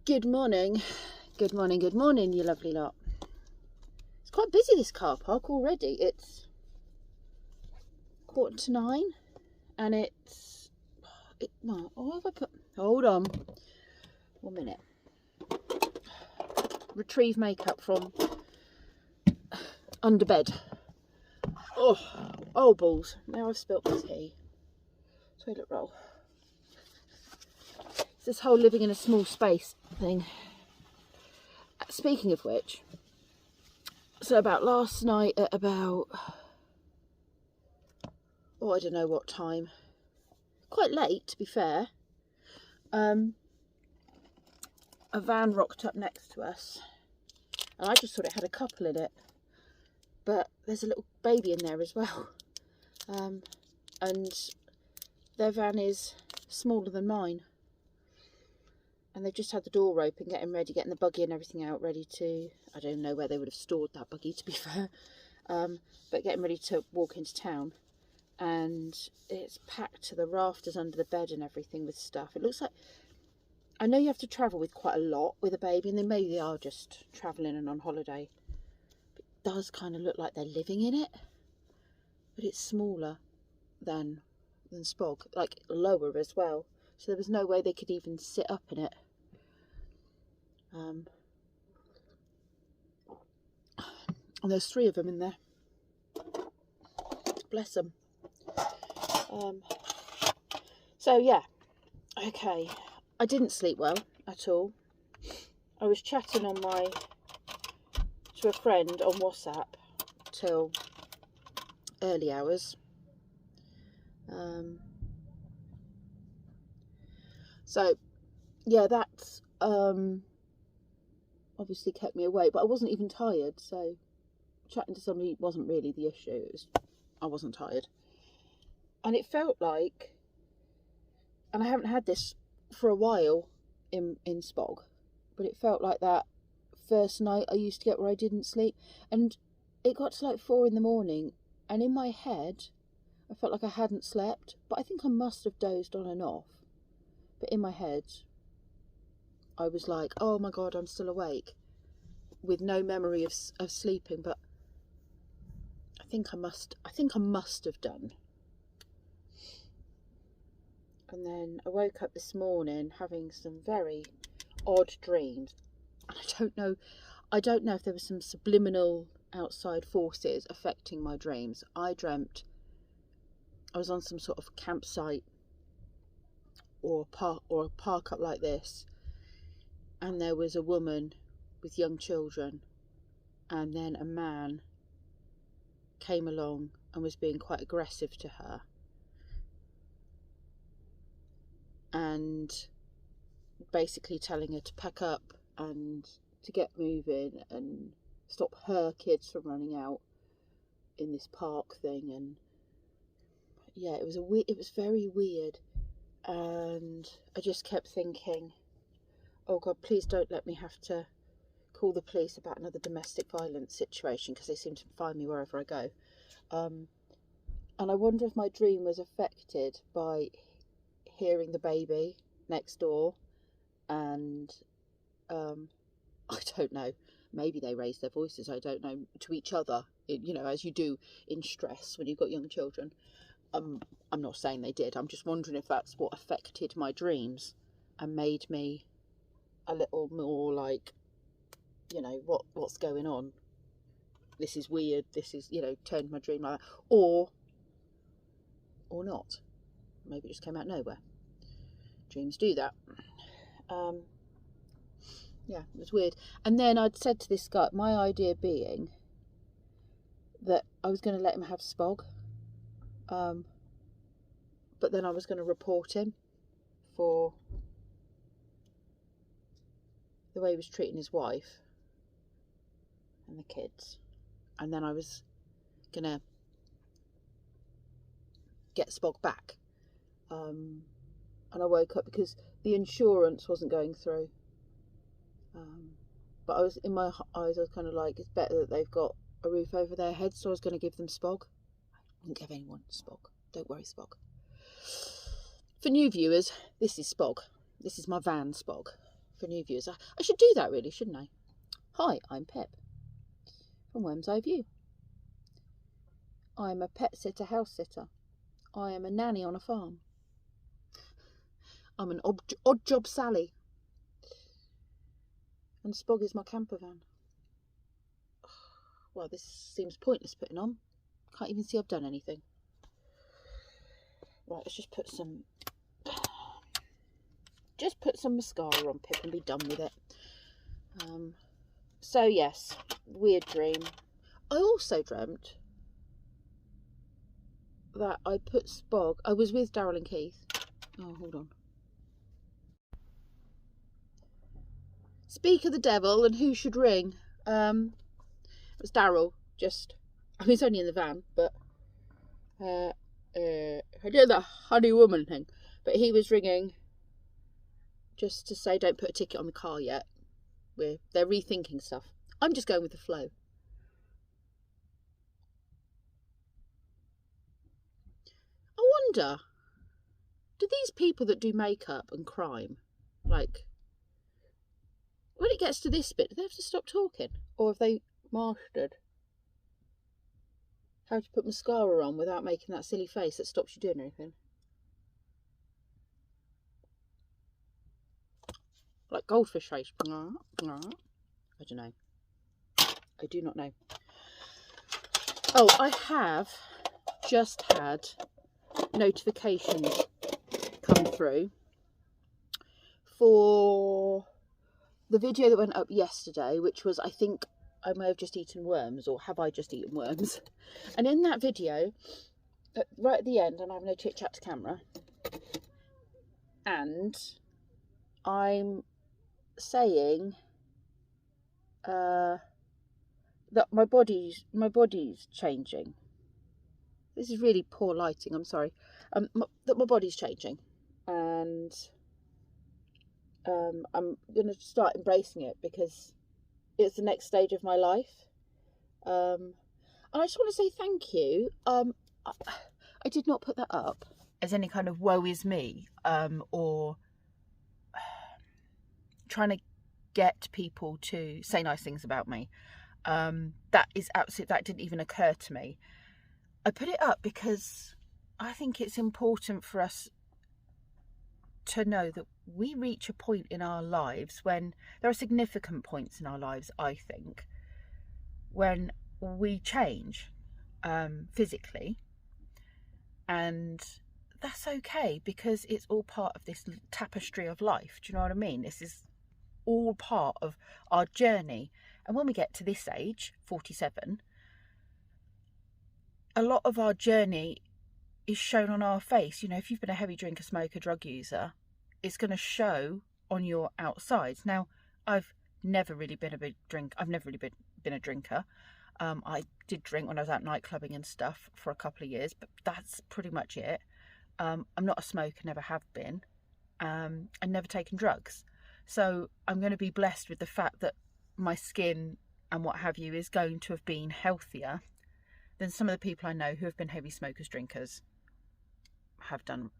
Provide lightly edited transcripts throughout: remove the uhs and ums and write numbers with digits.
Good morning, good morning, good morning, you lovely lot. It's quite busy, this car park already. It's 9:15 and well, oh, have I put, hold on, 1 minute. Retrieve makeup from under bed. Oh balls, now I've spilt the tea. Toilet roll. It's this whole living in a small space thing. Speaking of which, so about last night at about, I don't know what time, quite late to be fair, a van rocked up next to us, and I just thought it had a couple in it, but there's a little baby in there as well, and their van is smaller than mine, and they've just had the door open, getting the buggy and everything out, ready to, I don't know where they would have stored that buggy to be fair, but getting ready to walk into town, and it's packed to the rafters under the bed and everything with stuff. It looks like, I know you have to travel with quite a lot with a baby, and maybe they are just travelling and on holiday. But it does kind of look like they're living in it, but it's smaller than Spog, like lower as well. So there was no way they could even sit up in it. And there's 3 of them in there. Bless them. So yeah, okay. I didn't sleep well at all. I was chatting to a friend on WhatsApp till early hours. So yeah, that's obviously kept me awake, but I wasn't even tired, so chatting to somebody wasn't really the issue. It was, I wasn't tired, and it felt like, and I haven't had this for a while in Spog, but it felt like that first night I used to get where I didn't sleep, and it got to like 4 in the morning, and in my head I felt like I hadn't slept, but I think I must have dozed on and off, but in my head I was like, oh my god, I'm still awake, with no memory of sleeping. But I think I must have done. And then I woke up this morning having some very odd dreams, and I don't know if there was some subliminal outside forces affecting my dreams. I dreamt I was on some sort of campsite or a park up like this, and there was a woman with young children, and then a man came along and was being quite aggressive to her, and basically telling her to pack up and to get moving and stop her kids from running out in this park thing. And yeah, it was very weird, and I just kept thinking, oh god, please don't let me have to call the police about another domestic violence situation, because they seem to find me wherever I go. And I wonder if my dream was affected by hearing the baby next door, and I don't know, maybe they raised their voices, I don't know, to each other, you know, as you do in stress when you've got young children. I'm not saying they did, I'm just wondering if that's what affected my dreams and made me a little more like, you know, what's going on, this is weird, this is, you know, turned my dream like that, or not. Maybe it just came out of nowhere. Dreams do that. Yeah, it was weird. And then I'd said to this guy, my idea being that I was going to let him have Spog, but then I was going to report him for the way he was treating his wife and the kids, and then I was going to get Spog back. And I woke up because the insurance wasn't going through. But I was, in my eyes, I was kind of like, it's better that they've got a roof over their heads, so I was going to give them Spog. I wouldn't give anyone Spog. Don't worry, Spog. For new viewers, this is Spog. This is my van Spog. for new viewers. I should do that really, shouldn't I? Hi, I'm Pip from Worm's Eye View. I am a pet sitter, house sitter. I am a nanny on a farm. I'm an odd job Sally. And Spog is my camper van. Well, this seems pointless putting on. Can't even see I've done anything. Right, let's just put some mascara on Pip and be done with it. So yes, weird dream. I also dreamt that I put Spog. I was with Daryl and Keith. Oh, hold on. Speak of the devil and who should ring? It was Daryl. I was only in the van, but I did the honey woman thing. But he was ringing just to say don't put a ticket on the car yet. They're rethinking stuff. I'm just going with the flow. I wonder, do these people that do makeup and crime, like, when it gets to this bit, do they have to stop talking? Or have they mastered how to put mascara on without making that silly face that stops you doing anything? Like goldfish face. I don't know. I do not know. Oh, I have just had notifications come through for the video that went up yesterday, which was, I think I may have just eaten worms, or have I just eaten worms? And in that video, right at the end, and I have no chit chat to camera, and I'm saying that my body's changing. This is really poor lighting, I'm sorry. That my body's changing, and I'm going to start embracing it because it's the next stage of my life. And I just want to say thank you. I did not put that up as any kind of woe is me, or trying to get people to say nice things about me. That didn't even occur to me. I put it up because I think it's important for us to know that we reach a point in our lives when there are significant points in our lives, I think, when we change physically, and that's okay because it's all part of this tapestry of life. Do you know what I mean? This is all part of our journey, and when we get to this age, 47, a lot of our journey is shown on our face. You know, if you've been a heavy drinker, smoker, drug user, it's going to show on your outsides. Now, I've never really been a big drink. I've never really been a drinker. I did drink when I was out nightclubbing and stuff for a couple of years, but that's pretty much it. I'm not a smoker, never have been, and never taken drugs. So I'm going to be blessed with the fact that my skin and what have you is going to have been healthier than some of the people I know who have been heavy smokers, drinkers, have done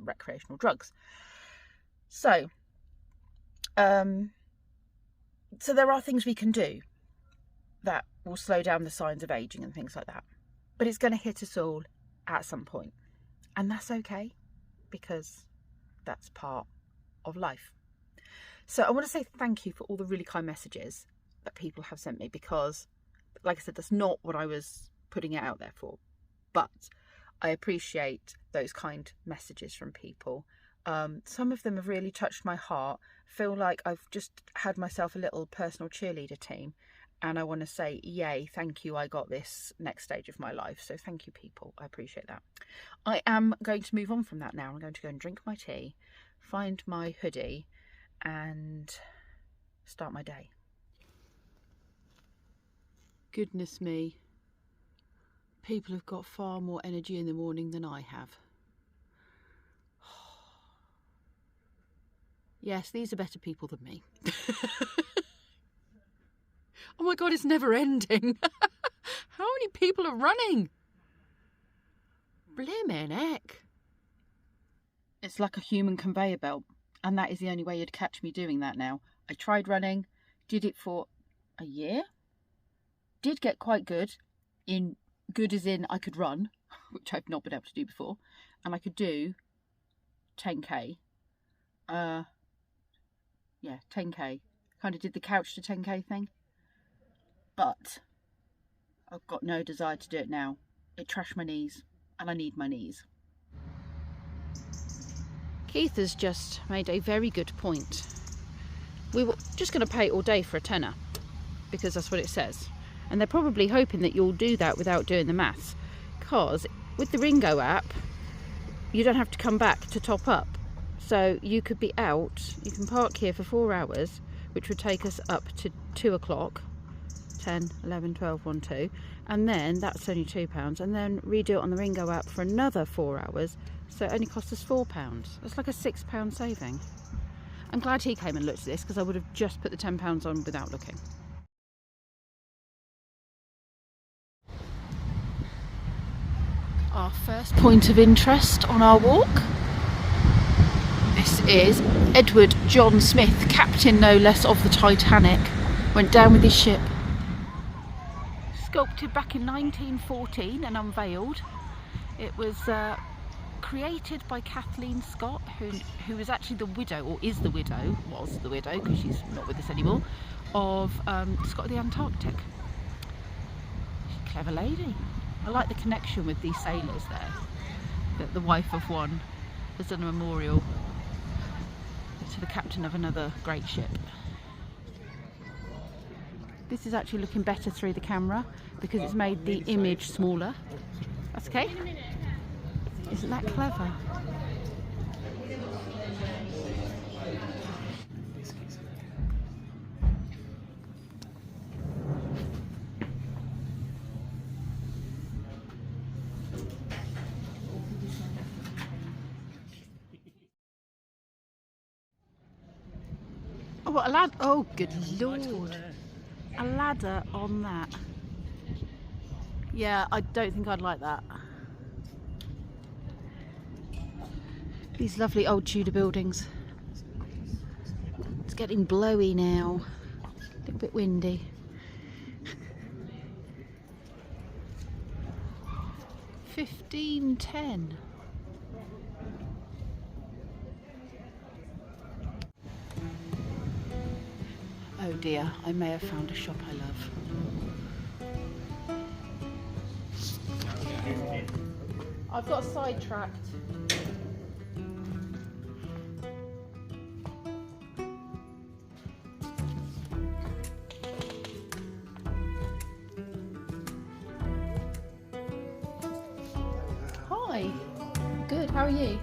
recreational drugs. So there are things we can do that will slow down the signs of aging and things like that. But it's going to hit us all at some point. And that's okay, because that's part of life. So I want to say thank you for all the really kind messages that people have sent me, because, like I said, that's not what I was putting it out there for. But I appreciate those kind messages from people. Some of them have really touched my heart. Feel like I've just had myself a little personal cheerleader team. And I want to say, yay, thank you, I got this next stage of my life. So thank you, people. I appreciate that. I am going to move on from that now. I'm going to go and drink my tea, find my hoodie, and start my day. Goodness me. People have got far more energy in the morning than I have. Yes, these are better people than me. Oh my God, it's never ending. How many people are running? Blimmin' heck. It's like a human conveyor belt. And that is the only way you'd catch me doing that now. I tried running, did it for a year, did get quite good, good as in I could run, which I've not been able to do before, and I could do 10k. Yeah, 10k. Kind of did the couch to 10k thing. But I've got no desire to do it now. It trashed my knees, and I need my knees. Keith has just made a very good point. We were just going to pay all day for a tenner, because that's what it says. And they're probably hoping that you'll do that without doing the maths, because with the Ringo app, you don't have to come back to top up. So you could be out, you can park here for 4 hours, which would take us up to 2 o'clock, 10, 11, 12, 1, 2, and then that's only £2, and then redo it on the Ringo app for another 4 hours, so it only cost us £4. It's like a £6 saving. I'm glad he came and looked at this, because I would have just put the £10 on without looking. Our first point of interest on our walk. This is Edward John Smith, captain no less of the Titanic, went down with his ship. Sculpted back in 1914 and unveiled. It was created by Kathleen Scott, who is actually the widow, or is the widow, was the widow because she's not with us anymore, of Scott of the Antarctic. She's a clever lady. I like the connection with these sailors there, that the wife of one has done a memorial to the captain of another great ship. This is actually looking better through the camera because it's made the image smaller. That's okay. Isn't that clever? Oh, what a ladder! Oh, good lord! A ladder on that. Yeah, I don't think I'd like that. These lovely old Tudor buildings. It's getting blowy now. A little bit windy. $15.10. Oh dear, I may have found a shop I love. I've got sidetracked. Hi. Good, how are you?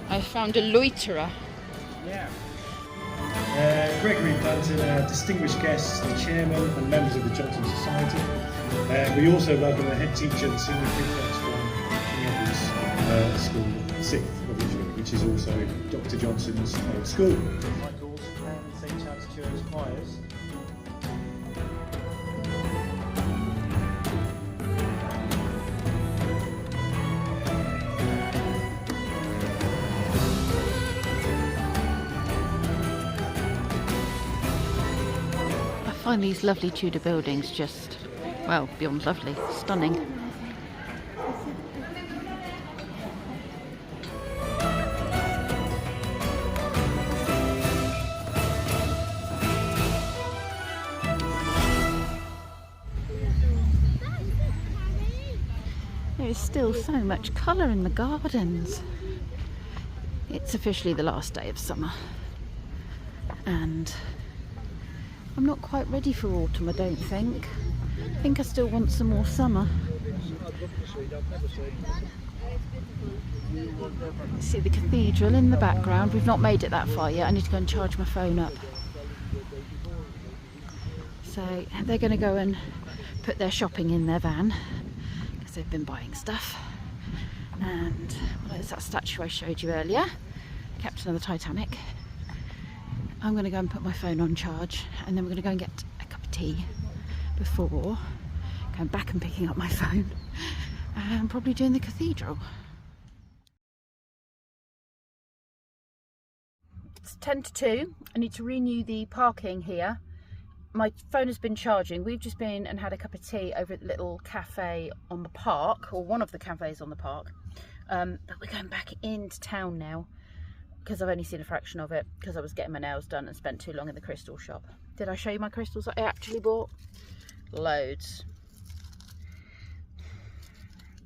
I found a loiterer. Yeah. Gregory Bunton, distinguished guests, the chairman and members of the Johnson Society. We also welcome the head teacher and senior prefects from King Edward's School, 6th of Lichfield, which is also Dr. Johnson's old school. Michael's and St. Chad's Church choirs. I find these lovely Tudor buildings just, well, beyond lovely, stunning. still so much colour in the gardens. It's officially the last day of summer, and I'm not quite ready for autumn, I don't think. I think I still want some more summer. See the cathedral in the background. We've not made it that far yet. I need to go and charge my phone up. So they're going to go and put their shopping in their van because they've been buying stuff. And well, there's that statue I showed you earlier, Captain of the Titanic. I'm going to go and put my phone on charge, and then we're going to go and get a cup of tea before going back and picking up my phone and probably doing the cathedral. It's 10 to 2. I need to renew the parking here. My phone has been charging. We've just been and had a cup of tea over at the little cafe on the park, or one of the cafes on the park. But we're going back into town now because I've only seen a fraction of it because I was getting my nails done and spent too long in the crystal shop. Did I show you my crystals I actually bought? Loads.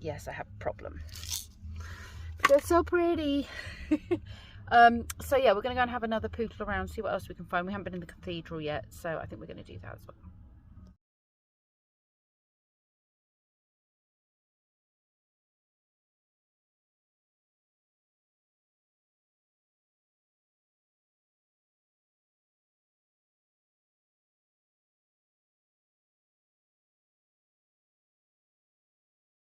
Yes, I have a problem. They're so pretty. So yeah, we're going to go and have another pootle around, see what else we can find. We haven't been in the cathedral yet, so I think we're going to do that as well.